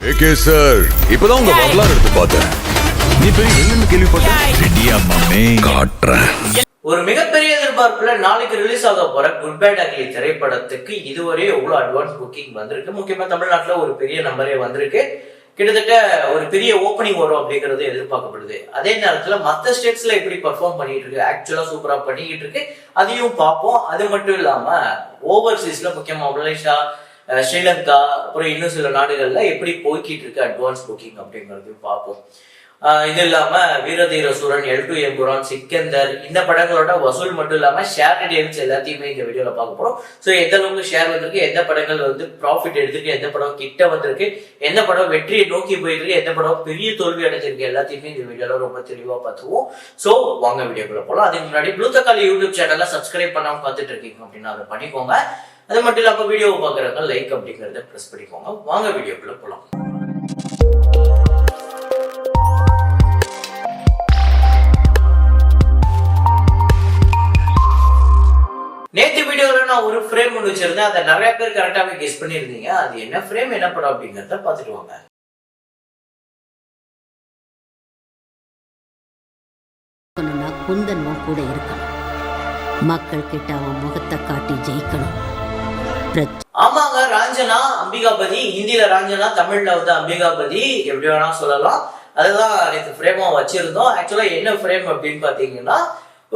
AK sir, இப்பதான் உங்க வரலாறு எடுத்து பார்த்தேன். நீ பெரிய என்னன்னு கேள்விப்பட்டேன். ரெடியா மாமே காட்டுறேன். ஒரு மிகப்பெரிய எதிர்பார்ப்புல நாளைக்கு ரிலீஸ் ஆக போற குட் பேட் அக்லி திரைப்படத்துக்கு இதுவரை எவ்வளவு அட்வான்ஸ் புக்கிங் வந்திருக்கு. முக்கியமா தமிழ்நாட்டுல ஒரு பெரிய நம்பரே வந்திருக்கு. கிட்டத்தட்ட ஒரு பெரிய ஓப்பனிங் வரும் அப்படிங்கிறது எதிர்பார்க்கப்படுது. அதே நேரத்துல மற்ற ஸ்டேட்ஸ்ல எப்படி பர்ஃபார்ம் பண்ணிட்டு இருக்கு, ஆக்சுவலா சூப்பரா பண்ணிக்கிட்டு இருக்கு, அதையும் பார்ப்போம். அது மட்டும் இல்லாம ஓவர்சீஸ்ல முக்கியமா மலேசியா, ஸ்ரீலங்கா, அப்புறம் இன்னும் சில நாடுகள்ல எப்படி போய்கிட்டு இருக்கு அட்வான்ஸ் புக்கிங் அப்படிங்கிறதையும் பார்ப்போம். இது இல்லாம வீரதீர சூரன், L2 எம்புரான், சிக்கந்தர், இந்த படங்களோட வசூல் மட்டும் இல்லாம ஷேர் டீடைல்ஸ் எல்லாத்தையுமே இந்த வீடியோல பார்க்க போறோம். ஸோ எந்த அளவுக்கு ஷேர் வந்திருக்கு, எந்த படங்கள் வந்து ப்ராஃபிட் எடுத்திருக்கு, எந்த படம் கிட்ட வந்திருக்கு, எந்த படம் வெற்றியை நோக்கி போயிருக்கு, எந்த படம் பெரிய தோல்வி அடைஞ்சிருக்கு, எல்லாத்தையுமே இந்த வீடியோல ரொம்ப தெளிவா பார்த்துருவோம். ஸோ வாங்க வீடியோக்குள்ள போகலாம். அதுக்கு முன்னாடி ப்ளூ தக்காளி யூடியூப் சேனல்ல சப்ஸ்கிரைப் பண்ணாம பார்த்துட்டு இருக்கீங்க அப்படின்னா அதை பண்ணிக்கோங்க. அது மட்டும் இல்லாம வீடியோவை பார்க்குறவங்க லைக் அப்படிங்கிறத ப்ரெஸ் பண்ணிக்கோங்க. வாங்க வீடியோக்குள்ள போகலாம். நேற்று வீடியோல நான் ஒரு ஃப்ரேம் ஒன்று வச்சிருந்தேன். அதை நிறைய பேர் கரெக்டாவே கெஸ் பண்ணியிருந்தீங்க. அது என்ன ஃப்ரேம், என்ன படம் அப்படிங்கிறத பார்த்துட்டு வாங்க. குந்தன் கூட இருக்கணும், மக்கள் கிட்ட அவன் முகத்தை காட்டி ஜெயிக்கணும். ஆமாங்க, ராஞ்சனா அம்பிகாபதி, ஹிந்தியில ராஞ்சனா, தமிழ்ல வந்து அம்பிகாபதி, எப்படி வேணா சொல்லலாம். அதுதான் நேற்று ஃப்ரேமா வச்சிருந்தோம். ஆக்சுவலா என்ன ஃப்ரேம் அப்படின்னு பாத்தீங்கன்னா,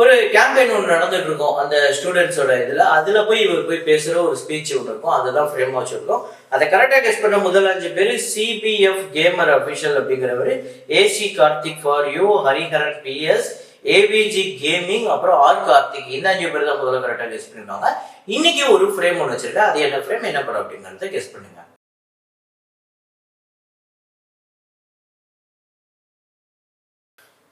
ஒரு கேம்பெயின் ஒன்று நடந்துட்டு இருக்கும் அந்த ஸ்டூடெண்ட்ஸோட அதுல போய் இவர் போய் பேசுற ஒரு ஸ்பீச் ஒன்று இருக்கும். அதுதான் ஃப்ரேமா வச்சிருக்கோம். அதை கரெக்டா கெஸ் பண்ண முதல் 5 பேரு CPF கேமர் அபிஷியல் அப்படிங்கிறவரு, AC Karthik for you, Hariharan PS, AVG gaming, அப்புறம் ஆர் கார்த்திக். இந்த 5 பேர் தான் முதல்ல கரெக்டா கெஸ் பண்ணிருக்காங்க. இன்னைக்கு ஒரு ஃப்ரேம் ஒன்று வச்சிருக்கேன். அது என்ன ஃப்ரேம், என்ன படம் அப்படிங்கறத கெஸ் பண்ணுங்க.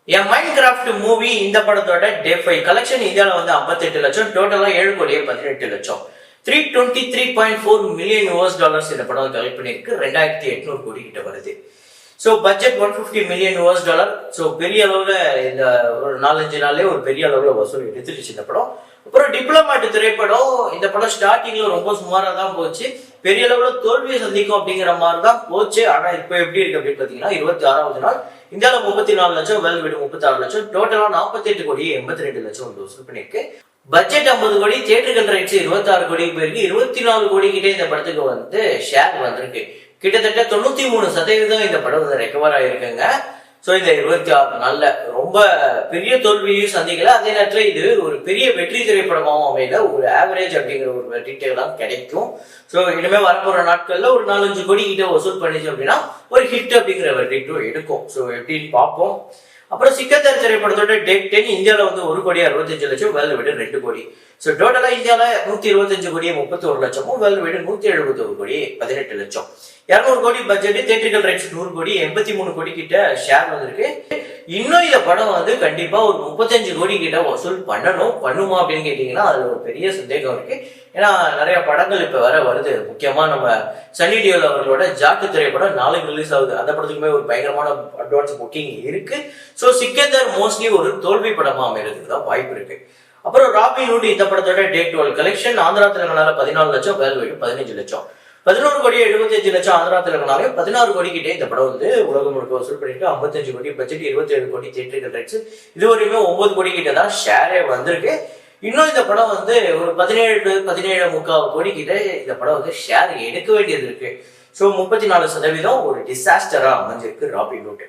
என் மைண்ட் கிராஃப்ட் மூவி இந்த படத்தோட டே 5 கலெக்ஷன் இந்தியாவில் வந்து 58 லட்சம், டோட்டலா 7,18,00,000, 323.4 மில்லியன் US இந்த படம் கலெக்ட் பண்ணிருக்கு. 2,800 கோடி கிட்ட வருது. So budget 150 million US. So பெரிய அளவுல இந்த ஒரு 4-5 நாள்லயே ஒரு பெரிய அளவுல வசூல் எடுத்துருச்சு இந்த படம். அப்புறம் டிப்ளமேட் திரைப்படம், இந்த படம் ஸ்டார்டிங்ல ரொம்ப சுமாரா தான் போச்சு. பெரிய அளவுல தோல்வியை சந்திக்கும் அப்படிங்கிற மாதிரி தான் போச்சு. ஆனா இப்ப எப்படி இருக்கு அப்படின்னு பாத்தீங்கன்னா, 26வது நாள் இந்தியாவில 34 லட்சம், வேல் வீடு 36 லட்சம், டோட்டலா 48,82,00,000 வசூல் பண்ணிருக்கு. பட்ஜெட் 50 கோடி, தியேட்டர்கள் ரைட்ஸ் 26 கோடி போயிருக்கு. 24 கோடி கிட்டே இந்த படத்துக்கு வந்து ஷேர் வந்திருக்கு. கிட்டத்தட்ட 93% இந்த படம் வந்து ரெக்கவர் ஆயிருக்குங்க. ஸோ இந்த 26 நாள்ல ரொம்ப பெரிய தோல்வியும் சந்திக்கல. அதே நேரத்துல இது ஒரு பெரிய வெற்றி திரைப்படமாகவும் அமையல. ஒரு ஆவரேஜ் அப்படிங்கிற ஒரு டீட்டெயில் தான் கிடைக்கும். ஸோ இனிமே வரப்போற நாட்கள்ல ஒரு 4-5 கோடி கிட்ட வசூல் பண்ணிச்சு அப்படின்னா ஒரு ஹிட் அப்படிங்கிற வெற்றிட்டும் எடுக்கும். ஸோ எப்படின்னு பார்ப்போம். அப்புறம் சிக்கந்தர் திரைப்படத்தோட டேட் 10 இந்தியாவில் வந்து 1,65,00,000, வேல் வீடு 2 கோடி. ஸோ டோட்டலா இந்தியாவில் 125 கோடி 31 லட்சமும், வேல் வீடு 171 கோடி 18 லட்சம். 200 கோடி பட்ஜெட், தியேட்டர்கள் ரைட்ஸ் 100 கோடி, 83 கோடி கிட்ட ஷேர் வந்திருக்கு. இன்னும் இந்த படம் வந்து கண்டிப்பா ஒரு 35 கோடி கிட்ட வசூல் பண்ணுமா அப்படின்னு கேட்டீங்கன்னா அதுல ஒரு பெரிய சந்தேகம் இருக்கு. ஏன்னா நிறைய படங்கள் இப்ப வருது. முக்கியமா நம்ம சன்னி டியோல் அவர்களோட ஜாட்டு திரைப்படம் நாளைக்கு ரிலீஸ் ஆகுது. அந்த படத்துக்குமே ஒரு பயங்கரமான அட்வான்ஸ் புக்கிங் இருக்கு. ஸோ சிக்கந்தர் மோஸ்ட்லி ஒரு தோல்வி படமா அமைறதுக்கு தான் வாய்ப்பு இருக்கு. அப்புறம் ராபின் ஹுட் இந்த படத்தோட டேட் 12 கலெக்ஷன் ஆந்திரா தெலுங்கானால 14 லட்சம், வேல் வீடு 15 லட்சம், 11 கோடி 75 லட்சம் ஆந்திரா தெலுங்கானாலே 16 கோடி கிட்டே இந்த படம் வந்து உலகம் முழுக்க வசூல் பண்ணிட்டு 55 கோடி பட்ஜெட், 27 கோடி தியேட்டர்கள் ரைட்ஸ், இதுவரையுமே 9 கோடி கிட்ட தான் ஷேரே வந்திருக்கு. இன்னும் இந்த படம் வந்து ஒரு 17.5 கோடி கிட்ட இந்த படம் வந்து ஷேர் எடுக்க வேண்டியது இருக்கு. ஸோ 34% ஒரு டிசாஸ்டரா அமைஞ்சிருக்கு ராபின் ஹுட்.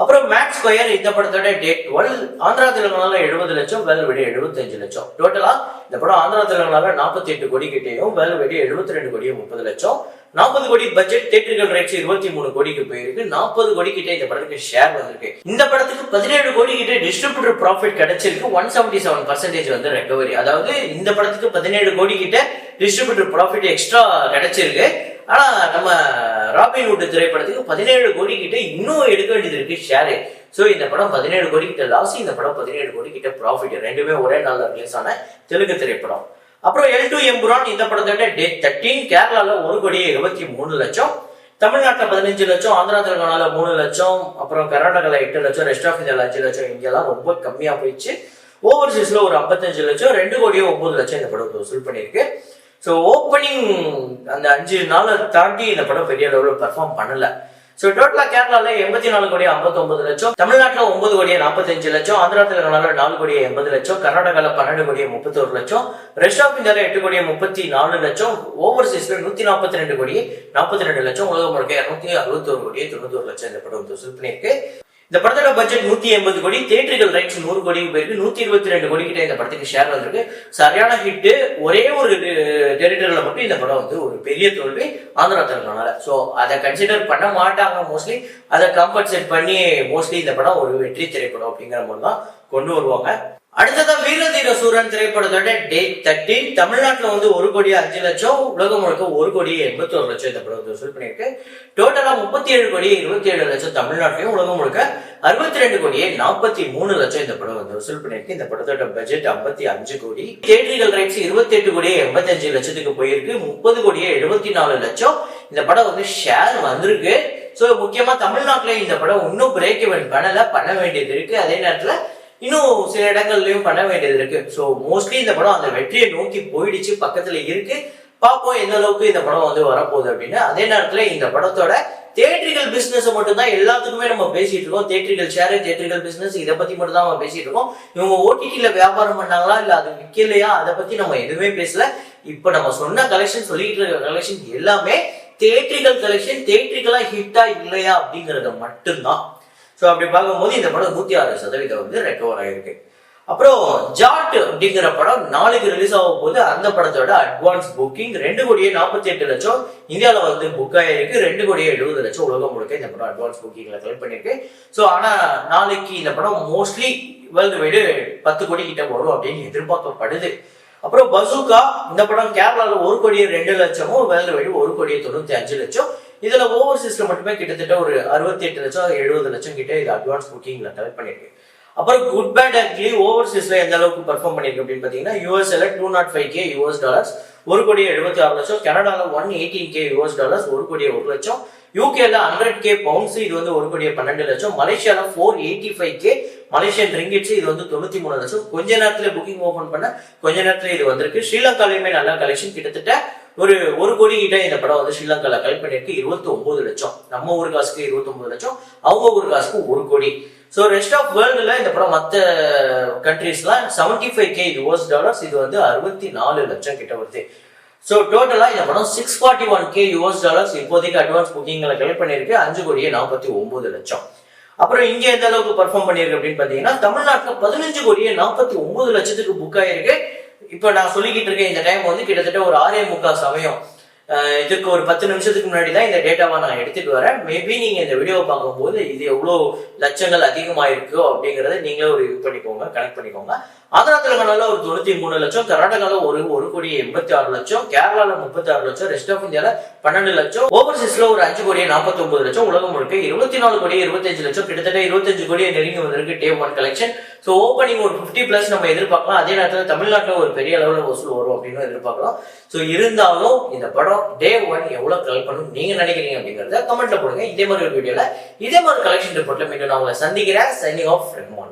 அப்புறம் மேக்ஸ் ஸ்கொயர் இந்த படத்தோட டேட் 12 ஆந்திரா தெலுங்கானால 70 லட்சம், வேல் வீடு 75 லட்சம், டோட்டலா இந்த படம் ஆந்திரா தெலுங்கானால 48 கோடி கிட்டையும், வேல் வீடு 72 கோடி 30 லட்சம், 40 கோடி பட்ஜெட், தியேட்டர்கள் ரைட்ஸ் 23 கோடிக்கு போயிருக்கு. 40 கோடி கிட்ட இந்த படத்துக்கு ஷேர் வந்திருக்கு. இந்த படத்துக்கு 17 கோடி கிட்ட டிஸ்ட்ரிபியூட்டர் ப்ராஃபிட் கிடைச்சிருக்கு. 177% வந்து ரெக்கவரி. அதாவது இந்த படத்துக்கு 17 கோடி கிட்ட டிஸ்ட்ரிபியூட்டர் ப்ராஃபிட் எக்ஸ்ட்ரா கிடைச்சிருக்கு. ஆனா நம்ம ராபின் ஹுட் திரைப்படத்துக்கு 17 கோடி கிட்ட இன்னும் எடுக்க வேண்டியது இருக்கு ஷேரு. சோ இந்த படம் 17 கோடி கிட்ட லாஸ், இந்த படம் 17 கோடி கிட்ட ப்ராஃபிட். ரெண்டுமே ஒரே நாள்ல ரிலீஸ் ஆன தெலுங்கு திரைப்படம். அப்புறம் L2 எம்புரான் இந்த படத்தோட டேட் 13 கேரளால 1 கோடி 23 லட்சம், தமிழ்நாட்டில் 15 லட்சம், ஆந்திரா தெலுங்கானால 3 லட்சம், அப்புறம் கர்நாடகால 8 லட்சம், ரெஸ்ட் ஆஃப் இந்தியாவில் 5 லட்சம். இங்கெல்லாம் ரொம்ப கம்மியா போயிடுச்சு. ஓவர்சீஸ்ல ஒரு 55 லட்சம், 2 கோடி 9 லட்சம் இந்த படம் வசூல் பண்ணியிருக்கு. ஸோ ஓப்பனிங் அந்த 5 நாளை தாண்டி இந்த படம் பெரிய அளவில் பெர்ஃபார்ம் பண்ணல. ஸோ டோட்டலா கேரளால 84 கோடி 59 லட்சம், தமிழ்நாட்டுல 9 கோடி 45 லட்சம், ஆந்திரா தெலுங்கானால 4 கோடி 80 லட்சம், கர்நாடகால 12 கோடி 31 லட்சம், ரெஸ்ட் ஆஃப் இந்தியால 8 கோடி 34 லட்சம், ஓவர்சீஸ்ல 142 கோடி 42 லட்சம், உலகம் முழுக்க 261 கோடி 91 லட்சம் இந்த படம் வசூல் பண்ணியிருக்கு. இந்த படத்தோட பட்ஜெட் 180 கோடி, தியேட்டரிக்கல் ரைட்ஸ் 100 கோடிக்கு போயிருக்கு, 122 கோடி கிட்ட இந்த படத்துக்கு ஷேர் வந்திருக்கு. சரியான ஹிட். ஒரே ஒரு டெரிட்டரியில மட்டும் இந்த படம் வந்து ஒரு பெரிய தோல்வி ஆந்திரா தெலுங்கானால. ஸோ அதை கன்சிடர் பண்ண மாட்டாங்க மோஸ்ட்லி, அதை காம்பன்சேட் பண்ணி மோஸ்ட்லி இந்த படம் ஒரு வெற்றி திரைப்படம் அப்படிங்கிற மாதிரி தான் கொண்டு வருவாங்க. அடுத்ததா வீரதீர சூரன் திரைப்படத்தோட டேட் 13 தமிழ்நாட்டுல வந்து 1 கோடி 5 லட்சம், உலகம் முழுக்க 1 கோடி 81 லட்சம் இந்த படம் வசூல் பண்ணியிருக்கு. டோட்டலா 37 கோடி 27 லட்சம் தமிழ்நாட்டிலையும், உலகம் முழுக்க 62 கோடி 43 லட்சம் இந்த படம் வந்து வசூல் பண்ணியிருக்கு. இந்த படத்தோட பட்ஜெட் 55 கோடி, தியேட்டரிக்கல் ரைட்ஸ் 28 கோடி 85 லட்சத்துக்கு போயிருக்கு, 30 கோடி 74 லட்சம் இந்த படம் வந்து ஷேர் வந்திருக்கு. சோ முக்கியமா தமிழ்நாட்டுல இந்த படம் இன்னும் பிரேக் இவன் பண்ண வேண்டியது இருக்கு. அதே நேரத்துல இன்னும் சில இடங்கள்லயும் பண்ண வேண்டியது இருக்கு. ஸோ மோஸ்ட்லி இந்த படம் அந்த வெற்றியை நோக்கி போயிடுச்சு, பக்கத்துல இருக்கு. பார்ப்போம் எந்த அளவுக்கு இந்த படம் வந்து வரப்போகுது அப்படின்னு. அதே நேரத்துல இந்த படத்தோட தியேட்டரிக்கல் பிசினஸ் மட்டும் தான் எல்லாத்துக்குமே நம்ம பேசிட்டு இருக்கோம். தியேட்டரிக்கல் ஷேர், தியேட்டரிக்கல் பிசினஸ், இதை பத்தி மட்டும் தான் நம்ம பேசிட்டு இருக்கோம். இவங்க ஓடிடில வியாபாரம் பண்ணாங்களா இல்ல அது விற்கலையா அதை பத்தி நம்ம எதுவுமே பேசல. இப்ப நம்ம சொன்ன கலெக்ஷன், சொல்லிட்டு இருக்க கலெக்ஷன் எல்லாமே தியேட்டரிக்கல் கலெக்ஷன், தியேட்டரிக்கலா ஹிட்டா இல்லையா அப்படிங்கறது மட்டும்தான். ஸோ அப்படி பார்க்கும்போது இந்த படம் 106% வந்து ரெக்கவர் ஆயிருக்கு. அப்புறம் ஜாட் அப்படிங்கிற படம் நாளைக்கு ரிலீஸ் ஆகும் போது அந்த படத்தோட அட்வான்ஸ் புக்கிங் 2 கோடியே 48 லட்சம் இந்தியாவில வந்து புக் ஆயிருக்கு. 2 கோடியே 70 லட்சம் உலகம் முழுக்க இந்த படம் அட்வான்ஸ் புக்கிங்ல கலெக்ட் பண்ணிருக்கு. ஸோ ஆனா நாளைக்கு இந்த படம் மோஸ்ட்லி வேர்ல்டு வைடு 10 கோடி கிட்ட வரும் அப்படின்னு எதிர்பார்க்கப்படுது. அப்புறம் பசூகா இந்த படம் கேரளால 1 கோடியே 2 லட்சமும், வேர்ல்டு வைடு 1 கோடியே 95 லட்சம். இதுல ஓவர்சீஸ்ல மட்டுமே கிட்டத்தட்ட ஒரு 68 லட்சம் 70 லட்சம் கிட்ட இது அட்வான்ஸ் புக்கிங்ல கலெக்ட் பண்ணிருக்கு. அப்புறம் குட் பேட் ஆக்சுவலி ஓவர்சீஸ்ல எந்த அளவுக்கு பெர்ஃபார்ம் பண்ணிருக்கு அப்படின்னு பாத்தீங்கன்னா யூஎஸ்ல $205K US, 1 கோடியே 76 லட்சம், கனடால $118K US, 1 கோடியே 1 லட்சம், யூகேல $100K பவுண்ட்ஸ், இது வந்து 1 கோடியே 12 லட்சம், மலேசியால $485K மலேசியன் ரிங்கிட்ஸ், இது வந்து 93 லட்சம். கொஞ்ச நேரத்துல புக்கிங் ஓபன் பண்ண கொஞ்ச நேரத்துல இது வந்திருக்கு. ஸ்ரீலங்காலையுமே நல்ல கலெக்ஷன், கிட்டத்தட்ட ஒரு 1 கோடி கிட்ட இந்த படம் வந்து ஸ்ரீலங்கால கலெக்ட் பண்ணிருக்கு. 29 லட்சம், நம்ம ஊர் காசுக்கு 29 லட்சம், அவங்க ஊர் காசுக்கு 1 கோடி. ஸோ ரெஸ்ட் ஆஃப் வேர்ல்டுல இந்த படம் மற்ற கண்ட்ரீஸ்லாம் $75K US, இது வந்து 64 லட்சம் கிட்ட வருது. ஸோ டோட்டலா இந்த படம் $641K US இப்போதைக்கு அட்வான்ஸ் புக்கிங்ல கலெக்ட் பண்ணிருக்கு. 5 கோடியே 49 லட்சம். அப்புறம் இங்க எந்த அளவுக்கு பெர்ஃபார்ம் பண்ணிருக்கு அப்படின்னு பாத்தீங்கன்னா தமிழ்நாட்டுல 15 கோடியே 49 லட்சத்துக்கு புக் ஆயிருக்கு. இப்ப நான் சொல்லிக்கிட்டு இருக்கேன் இந்த டைம் வந்து கிட்டத்தட்ட ஒரு 6:45 சமயம். இதுக்கு ஒரு 10 நிமிஷத்துக்கு முன்னாடி தான் இந்த டேட்டாவை நான் எடுத்துட்டு வரேன். மேபி நீங்க இந்த வீடியோவை பார்க்கும்போது இது எவ்வளவு லட்சங்கள் அதிகமாயிருக்கோ அப்படிங்கறத நீங்களே ஒரு இது பண்ணிக்கோங்க, கனெக்ட் பண்ணிக்கோங்க. ஆந்திரா தெலுங்கானால ஒரு 93 லட்சம், கர்நாடகால ஒரு 1 கோடி 86 லட்சம், கேரளால 36 லட்சம், ரெஸ்ட் ஆஃப் இந்தியால 12 லட்சம், ஓவர்சீஸ்ல ஒரு 5 கோடி 49 லட்சம், உலகம் முழுக்க 24 கோடி 25 லட்சம், கிட்டத்தட்ட 25 கோடியை நெருங்கி வந்திருக்கு டே 1 கலெக்ஷன். ஸோ ஓப்பனிங் ஒரு 50+ நம்ம எதிர்பார்க்கலாம். அதே நேரத்தில் தமிழ்நாட்டில் ஒரு பெரிய அளவில் வசூல் வரும் அப்படின்னு எதிர்பார்க்கலாம். ஸோ இருந்தாலும் இந்த படம் டே 1 எவ்வளவு கலெக்ட் பண்ணணும் நீங்க நினைக்கிறீங்க அப்படிங்கறத கமெண்ட்ல போடுங்க. இதே மாதிரி ஒரு வீடியோல இதே மாதிரி கலெக்ஷன் ரிப்போர்ட்ல மீண்டும் நான் உங்களை சந்திக்கிறேன். Signing off Rehman.